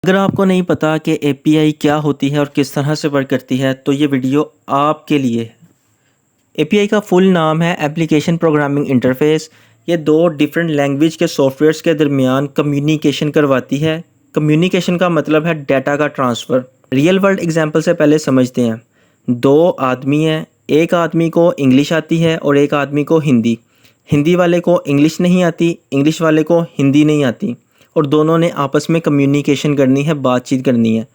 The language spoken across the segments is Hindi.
अगर आपको नहीं पता कि एपीआई क्या होती है और किस तरह से वर्क करती है तो ये वीडियो आपके लिए है। एपीआई का फुल नाम है एप्लीकेशन प्रोग्रामिंग इंटरफेस। ये दो डिफरेंट लैंग्वेज के सॉफ्टवेयर्स के दरमियान कम्युनिकेशन करवाती है। कम्युनिकेशन का मतलब है डाटा का ट्रांसफ़र। रियल वर्ल्ड एग्जांपल से पहले समझते हैं। दो आदमी हैं, एक आदमी को इंग्लिश आती है और एक आदमी को हिंदी। हिंदी वाले को इंग्लिश नहीं आती, इंग्लिश वाले को हिंदी नहीं आती और दोनों ने आपस में कम्युनिकेशन करनी है, बातचीत करनी है।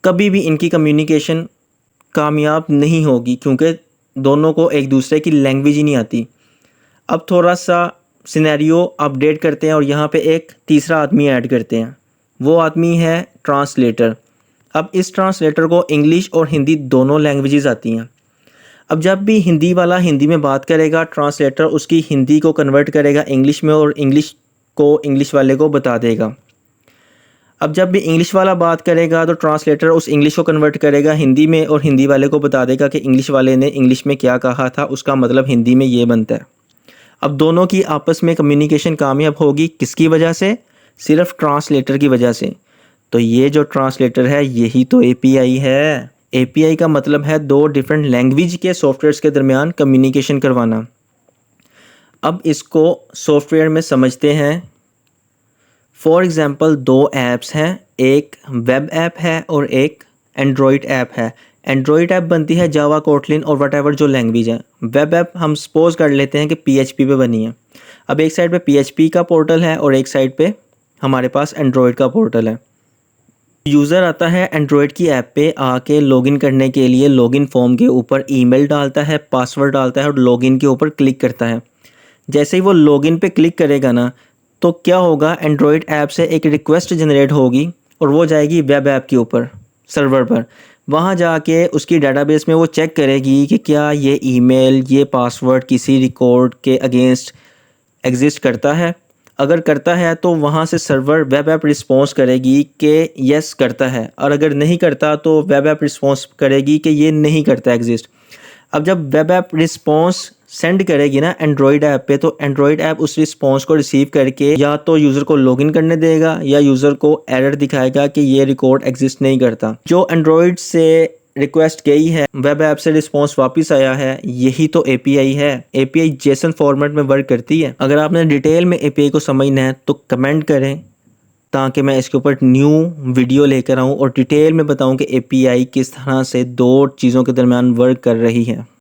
कभी भी इनकी कम्युनिकेशन कामयाब नहीं होगी क्योंकि दोनों को एक दूसरे की लैंग्वेज ही नहीं आती। अब थोड़ा सा सिनेरियो अपडेट करते हैं और यहाँ पे एक तीसरा आदमी ऐड करते हैं। वो आदमी है ट्रांसलेटर। अब इस ट्रांसलेटर को इंग्लिश और हिंदी दोनों लैंग्वेजेस आती हैं। अब जब भी हिंदी वाला हिंदी में बात करेगा, ट्रांसलेटर उसकी हिंदी को कन्वर्ट करेगा इंग्लिश में और इंग्लिश को इंग्लिश वाले को बता देगा। अब जब भी इंग्लिश वाला बात करेगा तो ट्रांसलेटर उस इंग्लिश को कन्वर्ट करेगा हिंदी में और हिंदी वाले को बता देगा कि इंग्लिश वाले ने इंग्लिश में क्या कहा था, उसका मतलब हिंदी में ये बनता है। अब दोनों की आपस में कम्युनिकेशन कामयाब होगी किसकी वजह से? सिर्फ ट्रांसलेटर की वजह से। तो ये जो ट्रांसलेटर है यही तो एपीआई है। एपीआई का मतलब है दो डिफरेंट लैंग्वेज के सॉफ्टवेयर्स के दरमियान कम्युनिकेशन करवाना। अब इसको सॉफ्टवेयर में समझते हैं। फॉर एग्ज़ाम्पल दो ऐप्स हैं, एक वेब ऐप है और एक एंड्रॉयड ऐप है। एंड्रॉयड ऐप बनती है जावा, कोटलिन और वट जो लैंग्वेज है। वेब ऐप हम सपोज कर लेते हैं कि पीएचपी पे बनी है। अब एक साइड पे पीएचपी का पोर्टल है और एक साइड पे हमारे पास एंड्रॉयड का पोर्टल है। यूज़र आता है एंड्रॉयड की ऐप पे आके लॉगिन करने के लिए लॉगिन फॉर्म के ऊपर ईमेल डालता है, पासवर्ड डालता है और लॉगिन के ऊपर क्लिक करता है। जैसे ही वो लॉगिन पे क्लिक करेगा ना तो क्या होगा, एंड्रॉयड ऐप से एक रिक्वेस्ट जनरेट होगी और वो जाएगी वेब ऐप के ऊपर सर्वर पर। वहाँ जाके उसकी डेटाबेस में वो चेक करेगी कि क्या ये ईमेल, ये पासवर्ड किसी रिकॉर्ड के अगेंस्ट एग्जिस्ट करता है। अगर करता है तो वहाँ से सर्वर वेब ऐप रिस्पॉन्स करेगी कि यस करता है, और अगर नहीं करता तो वेब ऐप रिस्पॉन्स करेगी कि ये नहीं करता एग्जिस्ट। अब जब वेब ऐप रिस्पॉन्स सेंड करेगी ना एंड्रॉयड ऐप पे, तो एंड्रॉयड ऐप उस रिस्पॉन्स को रिसीव करके या तो यूज़र को लॉगिन करने देगा या यूज़र को एरर दिखाएगा कि ये रिकॉर्ड एग्जिस्ट नहीं करता। जो एंड्रॉयड से रिक्वेस्ट गई है, वेब ऐप से रिस्पॉन्स वापस आया है, यही तो एपीआई है। एपीआई जेसन फॉर्मेट में वर्क करती है। अगर आपने डिटेल में एपीआई को समझना है तो कमेंट करें ताकि मैं इसके ऊपर न्यू वीडियो लेकर आऊँ और डिटेल में बताऊँ कि एपीआई किस तरह से दो चीज़ों के दरमियान वर्क कर रही है।